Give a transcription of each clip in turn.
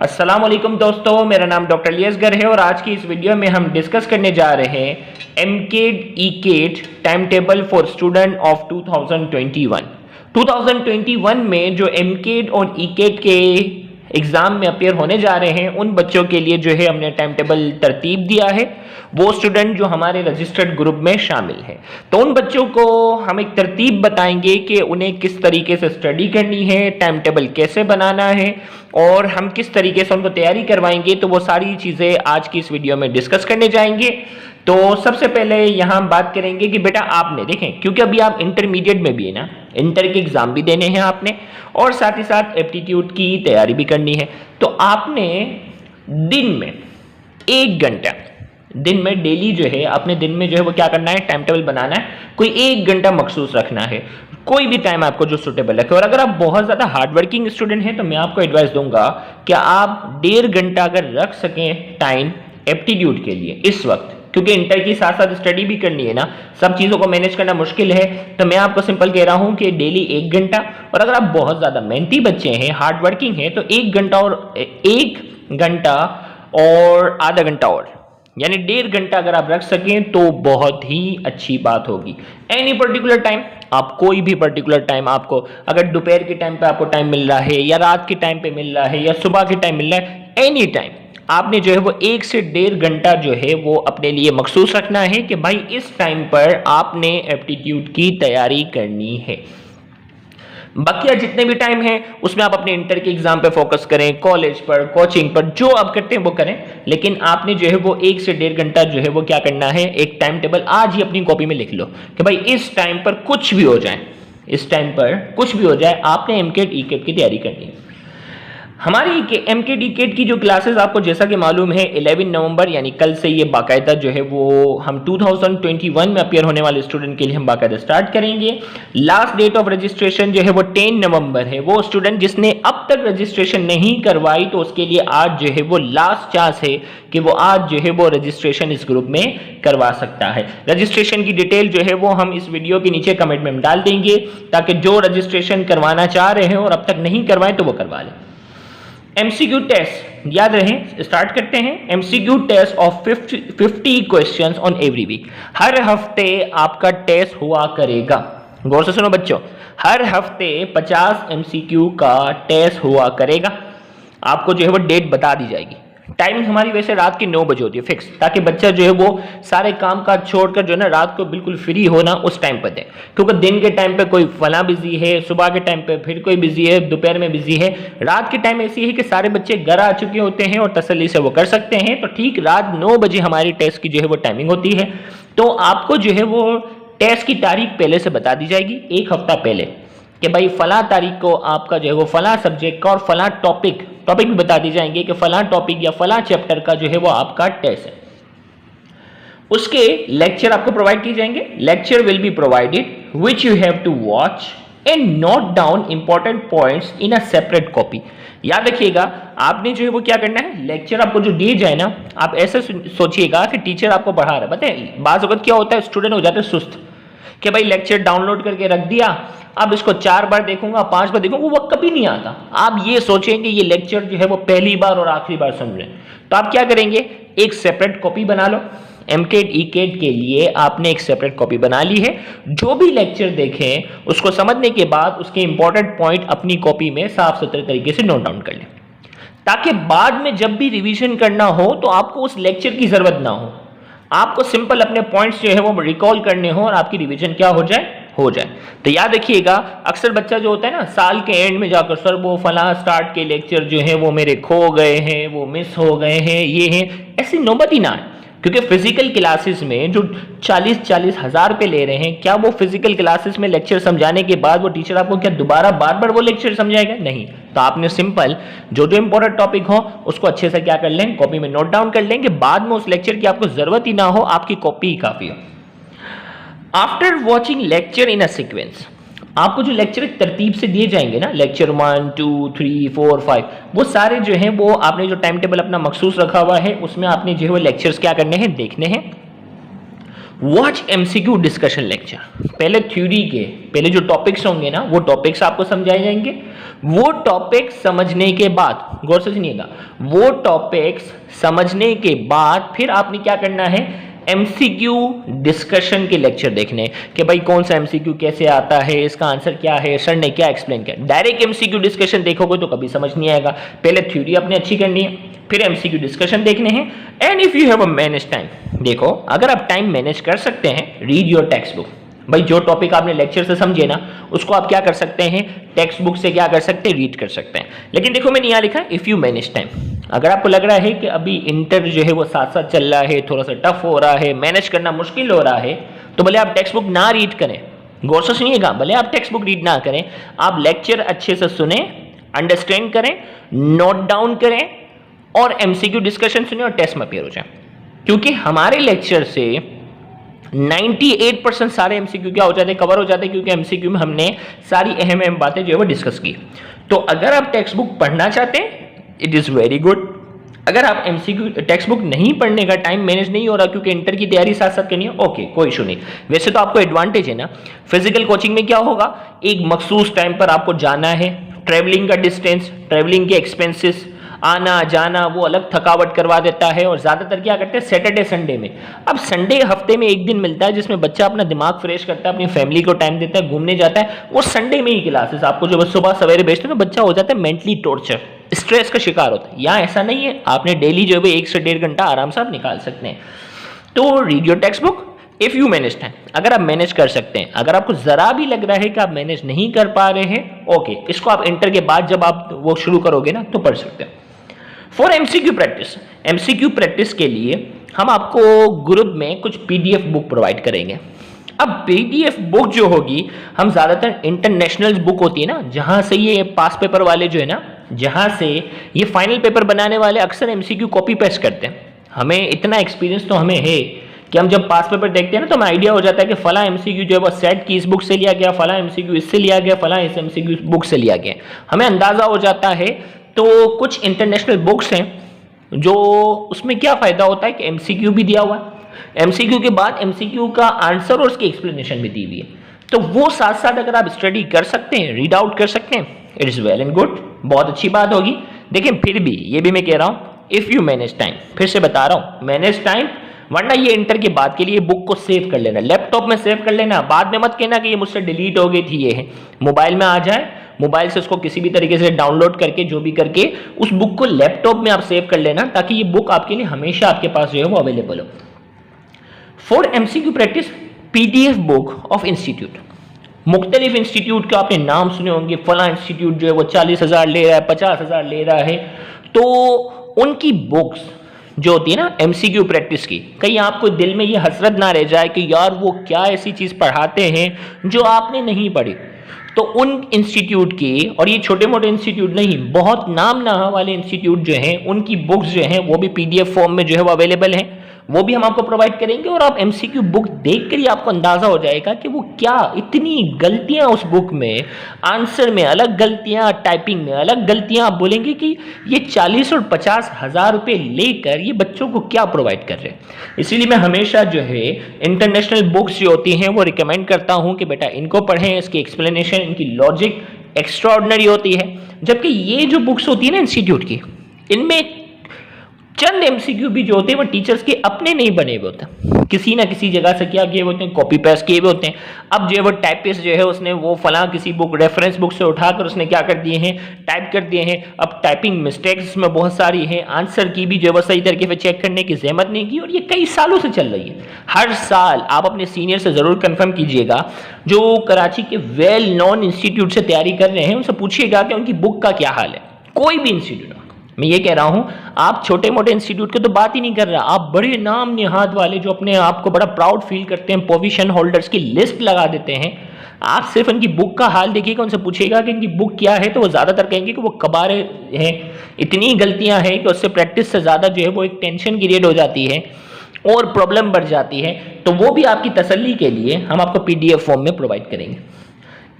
अस्सलाम वालेकुम दोस्तों, मेरा नाम डॉक्टर लियसगर है और आज की इस वीडियो में हम डिस्कस करने जा रहे हैं एमकेड ईकेट time table for student of 2021। 2021 में जो एमकेड और ईकेट के एग्जाम में अपेयर होने जा रहे हैं उन बच्चों के लिए जो है हमने टाइम टेबल तरतीब दिया है। वो स्टूडेंट जो हमारे रजिस्टर्ड ग्रुप में शामिल हैं, तो उन बच्चों को हम एक तरतीब बताएंगे कि उन्हें किस तरीके से स्टडी करनी है, टाइम टेबल कैसे बनाना है और हम किस तरीके से उनको तैयारी करवाएंगे। तो वो सारी चीज़ें आज की इस वीडियो में डिस्कस करने जाएंगे। तो सबसे पहले यहाँ हम बात करेंगे कि बेटा आपने देखें, क्योंकि अभी आप इंटरमीडिएट में भी है ना, इंटर के एग्जाम भी देने हैं आपने और साथ ही साथ एप्टीट्यूड की तैयारी भी करनी है। तो आपने दिन में 1 घंटा, दिन में डेली जो है आपने दिन में जो है वो क्या करना है, टाइम टेबल बनाना है। कोई 1 घंटा मखसूस रखना है, कोई भी टाइम आपको जो सुटेबल रखे। और अगर आप बहुत ज़्यादा हार्ड वर्किंग स्टूडेंट हैं तो मैं आपको एडवाइस दूंगा कि आप 1.5 घंटा अगर रख सकें टाइम एप्टीट्यूड के लिए इस वक्त, क्योंकि इंटर की साथ साथ स्टडी भी करनी है ना, सब चीज़ों को मैनेज करना मुश्किल है। तो मैं आपको सिंपल कह रहा हूं कि डेली 1 घंटा, और अगर आप बहुत ज़्यादा मेहनती बच्चे हैं, हार्ड वर्किंग हैं, तो 1 घंटा और 1 घंटा और आधा घंटा और, यानी 1.5 घंटा अगर आप रख सकें तो बहुत ही अच्छी बात होगी। एनी पर्टिकुलर टाइम, आप कोई भी पर्टिकुलर टाइम, आपको अगर दोपहर के टाइम पे आपको टाइम मिल रहा है या रात के टाइम पे मिल रहा है या सुबह के टाइम मिल रहा है, एनी टाइम आपने जो है वो 1 से 1.5 घंटा जो है वो अपने लिए मखसूस रखना है कि भाई इस टाइम पर आपने एप्टीट्यूड की तैयारी करनी है। बाकी जितने भी टाइम है उसमें आप अपने इंटर के एग्जाम पे फोकस करें, कॉलेज पर, कोचिंग पर, जो आप करते हैं वो करें, लेकिन आपने जो है वो 1 से 1.5 घंटा जो है वो क्या करना है, एक टाइम टेबल आज ही अपनी कॉपी में लिख लो कि भाई इस टाइम पर कुछ भी हो जाए, इस टाइम पर कुछ भी हो जाए आपने एमकेट ईकेट की तैयारी करनी है। हमारी एमकेट ईकेट की जो क्लासेस आपको जैसा कि मालूम है 11 नवंबर यानी कल से ये बाकायदा जो है वो हम 2021 में अपियर होने वाले स्टूडेंट के लिए हम बाकायदा स्टार्ट करेंगे। लास्ट डेट ऑफ रजिस्ट्रेशन जो है वो 10 नवंबर है। वो स्टूडेंट जिसने अब तक रजिस्ट्रेशन नहीं करवाई तो उसके लिए आज जो है वो लास्ट चांस है कि वो आज जो है वो रजिस्ट्रेशन इस ग्रुप में करवा सकता है। रजिस्ट्रेशन की डिटेल जो है वो हम इस वीडियो के नीचे कमेंट में डाल देंगे ताकि जो रजिस्ट्रेशन करवाना चाह रहे हैं और अब तक नहीं करवाए तो वो करवा लें। एमसीक्यू टेस्ट याद रहे, स्टार्ट करते हैं। MCQ test of 50 questions on every week. हर हफ्ते आपका टेस्ट हुआ करेगा, गौर से सुनो बच्चों, हर हफ्ते 50 एमसीक्यू का टेस्ट हुआ करेगा। आपको जो है वो डेट बता दी जाएगी। टाइमिंग हमारी वैसे रात के 9 बजे होती है फिक्स, ताकि बच्चा जो है वो सारे काम काज छोड़कर जो है ना रात को बिल्कुल फ्री होना उस टाइम पर दे, क्योंकि दिन के टाइम पे कोई फला बिजी है, सुबह के टाइम पे फिर कोई बिजी है, दोपहर में बिजी है, रात के टाइम ऐसी है कि सारे बच्चे घर आ चुके होते हैं और तसल्ली से वो कर सकते हैं। तो ठीक रात 9 बजे हमारी टेस्ट की जो है वो टाइमिंग होती है। तो आपको जो है वो टेस्ट की तारीख पहले से बता दी जाएगी, 1 हफ्ता पहले, कि भाई फला तारीख को आपका जो है वो फला सब्जेक्ट का और फला टॉपिक भी बता दी जाएंगे कि फला टॉपिक या फला चैप्टर का जो है वो आपका टेस्ट है। उसके लेक्चर आपको प्रोवाइड किए जाएंगे। Lecture will be provided which you have to watch and note down important points in a separate copy. याद रखिएगा, आपने जो है वो क्या करना है, लेक्चर आपको जो दिए जाए ना, आप ऐसे सोचिएगा कि टीचर आपको पढ़ा रहा है। पता है बाज़ वक़्त क्या होता है, स्टूडेंट हो जाते हैं सुस्त कि भाई लेक्चर डाउनलोड करके रख दिया, अब इसको 4 बार देखूंगा, 5 बार देखूंगा, वो वक्त कभी नहीं आता। आप ये सोचेंगे ये लेक्चर जो है वो पहली बार और आखिरी बार सुन रहे हैं, तो आप क्या करेंगे, एक सेपरेट कॉपी बना लो। एमकेट ईकेट के लिए आपने एक सेपरेट कॉपी बना ली है। जो भी लेक्चर देखें उसको समझने के बाद उसके इंपॉर्टेंट पॉइंट अपनी कॉपी में साफ सुथरे तरीके से नोट डाउन कर लें, ताकि बाद में जब भी रिवीजन करना हो तो आपको उस लेक्चर की जरूरत ना हो, आपको सिंपल अपने पॉइंट्स जो है वो रिकॉल करने हो और आपकी रिवीजन क्या हो जाए, हो जाए। तो याद रखिएगा, अक्सर बच्चा जो होता है ना साल के एंड में जाकर, सर वो फला स्टार्ट के लेक्चर जो है वो मेरे खो गए हैं, वो मिस हो गए हैं, ये हैं, ऐसी नौबत ही ना है। क्योंकि फिजिकल क्लासेस में जो 40-40 हज़ार रुपये ले रहे हैं, क्या वो फिजिकल क्लासेस में लेक्चर समझाने के बाद वो टीचर आपको क्या दोबारा बार बार वो लेक्चर समझाएगा? नहीं। तो आपने सिंपल जो जो इंपॉर्टेंट टॉपिक हो उसको अच्छे से क्या कर लें, कॉपी में नोट डाउन कर लेंगे, बाद में उस लेक्चर की आपको जरूरत ही ना हो, आपकी कॉपी ही काफी हो। After watching lecture in a sequence, आपको जो लेक्चर तरतीब से दिए जाएंगे ना, लेक्चर 1, 2, 3, 4, 5, वो सारे जो हैं वो आपने जो टाइम टेबल अपना मखसूस रखा हुआ है उसमें आपने जो है वो लेक्चर्स क्या करने हैं, देखने हैं। Watch MCQ discussion lecture. पहले थ्योरी के पहले जो टॉपिक्स होंगे ना वो टॉपिक्स आपको समझाए जाएंगे। वो टॉपिक्स समझने के बाद, गौर से सुनिएगा, वो टॉपिक्स समझने के बाद फिर आपने क्या करना है, एमसीक्यू डिस्कशन के लेक्चर देखने कि भाई कौन सा एमसीक्यू कैसे आता है, इसका आंसर क्या है, सर ने क्या एक्सप्लेन किया। डायरेक्ट एमसीक्यू डिस्कशन देखोगे तो कभी समझ नहीं आएगा। पहले थ्योरी अपने अच्छी करनी है, फिर एमसीक्यू डिस्कशन देखने हैं। And if you have a manage time, देखो अगर आप टाइम मैनेज कर सकते हैं, रीड योर टेक्स्ट बुक। भाई जो टॉपिक आपने लेक्चर से समझे ना उसको आप क्या कर सकते हैं, टेक्स्ट बुक से क्या कर सकते हैं, रीड कर सकते हैं। लेकिन देखो मैंने यहाँ लिखा है इफ यू मैनेज टाइम। अगर आपको लग रहा है कि अभी इंटर जो है वो साथ साथ चल रहा है, थोड़ा सा टफ हो रहा है, मैनेज करना मुश्किल हो रहा है, तो भले आप टेक्स्ट बुक ना रीड करें, गौर से सुनिएगा, भले आप टेक्स्ट बुक रीड ना करें, आप लेक्चर अच्छे से सुने, अंडरस्टैंड करें, नोट डाउन करें और एमसीक्यू डिस्कशन सुने और टेस्ट में अपेयर हो जाए। क्योंकि हमारे लेक्चर से 98% सारे एमसीक्यू क्या हो जाते हैं, कवर हो जाते हैं, क्योंकि एमसीक्यू में हमने सारी अहम बातें जो है वो डिस्कस की। तो अगर आप टेक्स्ट बुक पढ़ना चाहते हैं, इट इज वेरी गुड। अगर आप एमसीक्यू टेक्स्ट बुक नहीं पढ़ने का टाइम मैनेज नहीं हो रहा क्योंकि इंटर की तैयारी साथ साथ करनी है, ओके कोई इशू नहीं। वैसे तो आपको एडवांटेज है ना, फिजिकल कोचिंग में क्या होगा, एक मखसूस टाइम पर आपको जाना है, ट्रेवलिंग का डिस्टेंस, ट्रेवलिंग के एक्सपेंसेस, आना जाना वो अलग थकावट करवा देता है। और ज्यादातर क्या करते हैं सैटरडे संडे में, अब संडे हफ्ते में एक दिन मिलता है जिसमें बच्चा अपना दिमाग फ्रेश करता है, अपनी फैमिली को टाइम देता है, घूमने जाता है, वो संडे में ही क्लासेस आपको जो सुबह सवेरे भेजते हैं ना, बच्चा हो जाता है मेंटली टॉर्चर, स्ट्रेस का शिकार होता है। यहाँ ऐसा नहीं है, आपने डेली जो है 1 से 1.5 घंटा आराम से आप निकाल सकते हैं। तो read your text book if you manage time. अगर आप मैनेज कर सकते हैं, अगर आपको जरा भी लग रहा है कि आप मैनेज नहीं कर पा रहे हैं, ओके, इसको आप इंटर के बाद जब आप वो शुरू करोगे ना तो पढ़ सकते हैं। For MCQ practice, MCQ practice के लिए हम आपको ग्रुप में कुछ पीडीएफ बुक प्रोवाइड करेंगे। अब पीडीएफ बुक जो होगी, हम ज्यादातर इंटरनेशनल बुक होती है ना, जहां से ये पास पेपर वाले जो है ना, जहां से ये फाइनल पेपर बनाने वाले अक्सर एमसीक्यू कॉपी पेस्ट करते हैं। हमें इतना एक्सपीरियंस तो हमें है कि हम जब पास पेपर देखते हैं ना तो हमें आइडिया हो जाता है कि फला एमसीक्यू जो है वो सेट की इस बुक से लिया गया, फला एमसीक्यू इससे लिया गया, फला इस एमसीक्यू बुक से लिया गया, हमें अंदाजा हो जाता है। तो कुछ इंटरनेशनल बुक्स हैं जो उसमें क्या फायदा होता है कि एमसीक्यू भी दिया हुआ है, एमसीक्यू के बाद एमसीक्यू का आंसर और उसकी एक्सप्लेनेशन भी दी हुई है। तो वो साथ साथ अगर आप स्टडी कर सकते हैं, रीड आउट कर सकते हैं, it is well and good, बहुत अच्छी बात होगी। देखिए फिर भी ये भी मैं कह रहा हूँ इफ यू मैनेज टाइम, फिर से बता रहा हूँ मैनेज टाइम, वरना ये इंटर के बाद के लिए बुक को सेव कर लेना, लैपटॉप में सेव कर लेना, बाद में मत कहना कि ये मुझसे डिलीट हो गई थी, ये है मोबाइल में आ जाए, मोबाइल से उसको किसी भी तरीके से डाउनलोड करके जो भी करके उस बुक को लैपटॉप में आप सेव कर लेना, ताकि ये बुक आपके लिए हमेशा आपके पास जो है वो अवेलेबल हो। For MCQ practice PDF book of institute, मुख्तलिफ इंस्टीट्यूट के आपने नाम सुने होंगे, फला इंस्टीट्यूट जो है वो 40,000 ले रहा है, 50,000 ले रहा है, तो उनकी बुक्स जो होती है ना एमसीक्यू प्रैक्टिस की, कहीं आपको दिल में ये हसरत ना रह जाए कि यार वो क्या ऐसी चीज पढ़ाते हैं जो आपने नहीं पढ़ी। तो उन इंस्टीट्यूट की, और ये छोटे मोटे इंस्टीट्यूट नहीं, बहुत नाम ना वाले इंस्टीट्यूट जो हैं उनकी बुक्स जो हैं वो भी पीडीएफ फॉर्म में जो है वो अवेलेबल हैं, वो भी हम आपको प्रोवाइड करेंगे। और आप एमसीक्यू बुक देख कर ही आपको अंदाजा हो जाएगा कि वो क्या इतनी गलतियां उस बुक में, आंसर में अलग गलतियां, टाइपिंग में अलग गलतियां, आप बोलेंगे कि ये 40 और 50 हज़ार रुपये लेकर ये बच्चों को क्या प्रोवाइड कर रहे हैं। इसीलिए मैं हमेशा जो है इंटरनेशनल बुक्स जो होती हैं वो रिकमेंड करता हूं कि बेटा इनको पढ़ें, इसकी एक्सप्लेनेशन, इनकी लॉजिक एक्स्ट्राऑर्डिनरी होती है। जबकि ये जो बुक्स होती है ना इंस्टीट्यूट की, इनमें चंद एमसीक्यू भी जो होते हैं वो टीचर्स के अपने नहीं बने हुए होते, किसी ना किसी जगह से क्या किए होते हैं, कॉपी पेस्ट किए हुए होते हैं। अब जो है वो टाइपिस्ट जो है उसने वो फला किसी बुक रेफरेंस बुक से उठाकर उसने क्या कर दिए हैं, टाइप कर दिए हैं। अब टाइपिंग मिस्टेक्स में बहुत सारी हैं, आंसर की भी जो है वो सही तरीके से चेक करने की जहमत नहीं की, और ये कई सालों से चल रही है। हर साल आप अपने सीनियर से जरूर कंफर्म कीजिएगा, जो कराची के वेल नोन इंस्टीट्यूट से तैयारी कर रहे हैं उनसे पूछिएगा कि उनकी बुक का क्या हाल है। कोई भी इंस्टीट्यूट, मैं ये कह रहा हूं, आप छोटे मोटे इंस्टीट्यूट की तो बात ही नहीं कर रहा, आप बड़े नाम निहाद वाले जो अपने आप को बड़ा प्राउड फील करते हैं, पोजीशन होल्डर्स की लिस्ट लगा देते हैं, आप सिर्फ उनकी बुक का हाल देखिएगा, उनसे पूछिएगा कि इनकी बुक क्या है, तो वो ज्यादातर कहेंगे कि वो कबारे हैं, इतनी गलतियां हैं कि उससे प्रैक्टिस से ज्यादा जो है वो एक टेंशन क्रिएट हो जाती है और प्रॉब्लम बढ़ जाती है। तो वो भी आपकी तसल्ली के लिए हम आपको पीडीएफ फॉर्म में प्रोवाइड करेंगे।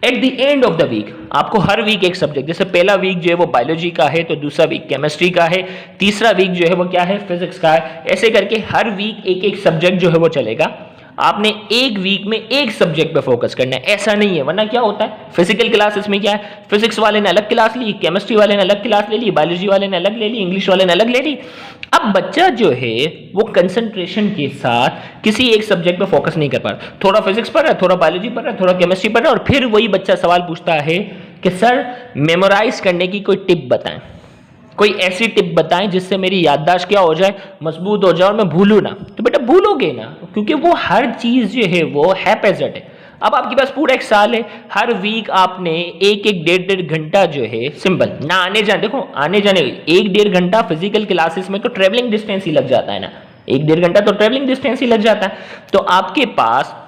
At the end of the week आपको हर वीक एक सब्जेक्ट, जैसे पहला वीक जो है वो बायोलॉजी का है, तो दूसरा वीक केमिस्ट्री का है, तीसरा वीक जो है वो क्या है, फिजिक्स का है, ऐसे करके हर वीक एक एक सब्जेक्ट जो है वो चलेगा। आपने एक वीक में एक सब्जेक्ट पे फोकस करना है, ऐसा नहीं है। वरना क्या होता है फिजिकल क्लासेस में, क्या है फिजिक्स वाले ने अलग क्लास ली, केमिस्ट्री वाले ने अलग क्लास ले ली, बायोलॉजी वाले ने अलग ले ली, इंग्लिश वाले ने अलग ले ली। अब बच्चा जो है वो कंसंट्रेशन के साथ किसी एक सब्जेक्ट पे फोकस नहीं कर पा रहा, थोड़ा फिजिक्स पढ़ रहा है, थोड़ा बायोलॉजी पढ़ रहा है, थोड़ा केमिस्ट्री पढ़ रहा है, और फिर वही बच्चा सवाल पूछता है कि सर मेमोराइज करने की कोई टिप बताएं, कोई ऐसी टिप बताएं जिससे मेरी याददाश्त क्या हो जाए, मजबूत हो जाए और मैं भूलूं ना। तो बेटा भूलोगे ना, क्योंकि वो हर चीज जो है वो हैपेजेड है। अब आपके पास पूरा एक साल है, हर वीक आपने एक एक डेढ़ घंटा जो है सिंपल ना आने जाने, देखो आने जाने एक डेढ़ घंटा फिजिकल क्लासेस में तो ट्रेवलिंग डिस्टेंस ही लग जाता है ना, एक डेढ़ घंटा तो ट्रेवलिंग डिस्टेंस ही लग जाता है। तो आपके पास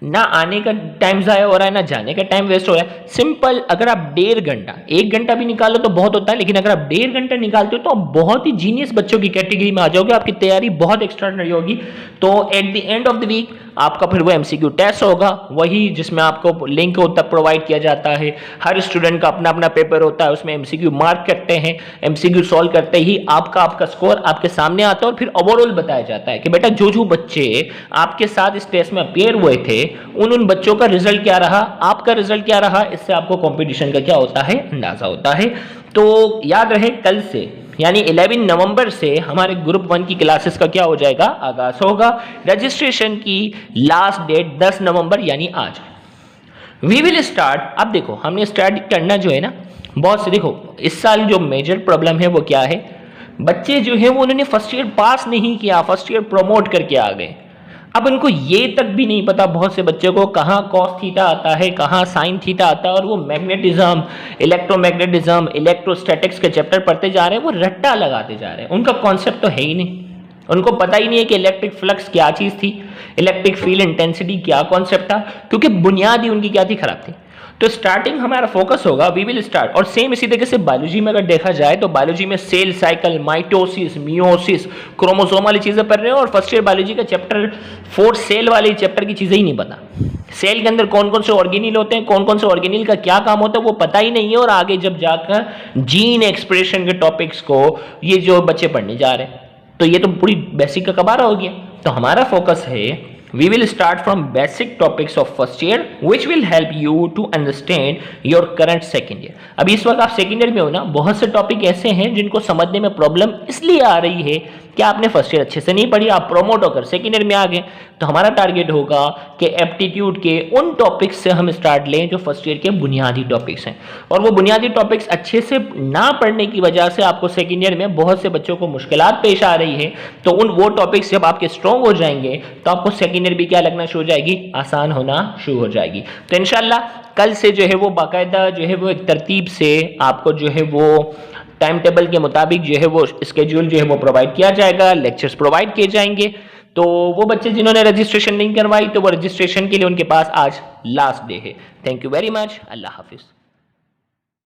ना आने का टाइम ज़ाया हो रहा है, ना जाने का टाइम वेस्ट हो रहा है। सिंपल अगर आप डेढ़ घंटा, एक घंटा भी निकालो तो बहुत होता है, लेकिन अगर आप डेढ़ घंटा निकालते हो तो आप बहुत ही जीनियस बच्चों की कैटेगरी में आ जाओगे, आपकी तैयारी बहुत एक्स्ट्राऑर्डिनरी होगी। तो at the end of the week आपका फिर वो एमसीक्यू टेस्ट होगा, वही जिसमें आपको लिंक तक प्रोवाइड किया जाता है। हर स्टूडेंट का अपना अपना पेपर होता है, उसमें एमसीक्यू मार्क करते हैं, एमसीक्यू सॉल्व करते ही आपका स्कोर आपके सामने आता है, और फिर ओवरऑल बताया जाता है कि बेटा जो जो बच्चे आपके साथ इस टेस्ट में अपियर हुए थे उन बच्चों का रिजल्ट क्या रहा, आपका रिजल्ट क्या रहा, इससे आपको कंपटीशन का क्या होता है अंदाजा होता है। तो याद रहे कल से यानी 11 नवंबर से हमारे ग्रुप 1 की क्लासेस का क्या हो जाएगा, आगाज होगा। रजिस्ट्रेशन की लास्ट डेट 10 नवंबर यानी आज। वी विल स्टार्ट, अब देखो हमने स्टार्ट करना जो है ना, बहुत से देखो इस साल जो मेजर प्रॉब्लम है वो क्या है, बच्चे जो है वो उन्होंने फर्स्ट ईयर पास नहीं किया, फर्स्ट ईयर प्रमोट करके आ गए। अब उनको ये तक भी नहीं पता बहुत से बच्चों को कहाँ कॉस थीटा आता है, कहाँ साइन थीटा आता है, और वो मैग्नेटिज्म, इलेक्ट्रोमैग्नेटिज्म, इलेक्ट्रोस्टैटिक्स के चैप्टर पढ़ते जा रहे हैं, वो रट्टा लगाते जा रहे हैं, उनका कॉन्सेप्ट तो है ही नहीं। उनको पता ही नहीं है कि इलेक्ट्रिक फ्लक्स क्या चीज़ थी, इलेक्ट्रिक फील्ड इंटेंसिटी क्या कॉन्सेप्ट था, क्योंकि बुनियाद ही उनकी क्या थी, खराब थी। तो स्टार्टिंग हमारा फोकस होगा, वी विल स्टार्ट। और सेम इसी तरीके से बायोलॉजी में अगर देखा जाए तो बायोलॉजी में cell cycle, mitosis, meiosis, chromosome वाली चीजें पढ़ रहे हो, और फर्स्ट ईयर बायोलॉजी का चैप्टर 4 सेल वाले चैप्टर की चीजें ही नहीं पता। सेल के अंदर कौन कौन से ऑर्गेनिल होते हैं, कौन कौन से ऑर्गेनिल का क्या काम होता है वो पता ही नहीं है, और आगे जब जाकर जीन एक्सप्रेशन के टॉपिक्स को ये जो बच्चे पढ़ने जा रहे हैं, तो ये तो पूरी बेसिक का कबारा हो गया। तो हमारा फोकस है we will start from basic topics of first year which will help you to understand your current second year। अभी इस वक्त आप सेकेंड ईयर में हो ना, बहुत से टॉपिक ऐसे हैं जिनको समझने में प्रॉब्लम इसलिए आ रही है कि आपने फर्स्ट ईयर अच्छे से नहीं पढ़ी, आप प्रोमोट होकर सेकेंड ईयर में आ गए। तो हमारा टारगेट होगा कि एप्टीट्यूड के उन टॉपिक्स से हम स्टार्ट लें जो फर्स्ट ईयर के बुनियादी टॉपिक्स हैं, और वो बुनियादी टॉपिक्स अच्छे से ना पढ़ने की वजह से आपको सेकेंड ईयर में बहुत से बच्चों को मुश्किलात पेश आ रही है। तो वो टॉपिक्स जब आपके स्ट्रॉन्ग हो जाएंगे तो आपको सेकेंड ईयर भी क्या लगना शुरू हो जाएगी, आसान होना शुरू हो जाएगी। तो इंशाल्लाह कल से जो है वो बाकायदा जो है वो एक तरतीब से आपको जो है वो टाइम टेबल के मुताबिक जो है वो स्केड्यूल जो है वो प्रोवाइड किया जाएगा, लेक्चर्स प्रोवाइड किए जाएंगे। तो वो बच्चे जिन्होंने रजिस्ट्रेशन नहीं करवाई तो वो रजिस्ट्रेशन के लिए उनके पास आज लास्ट डे है। Thank you very much, Allah Hafiz.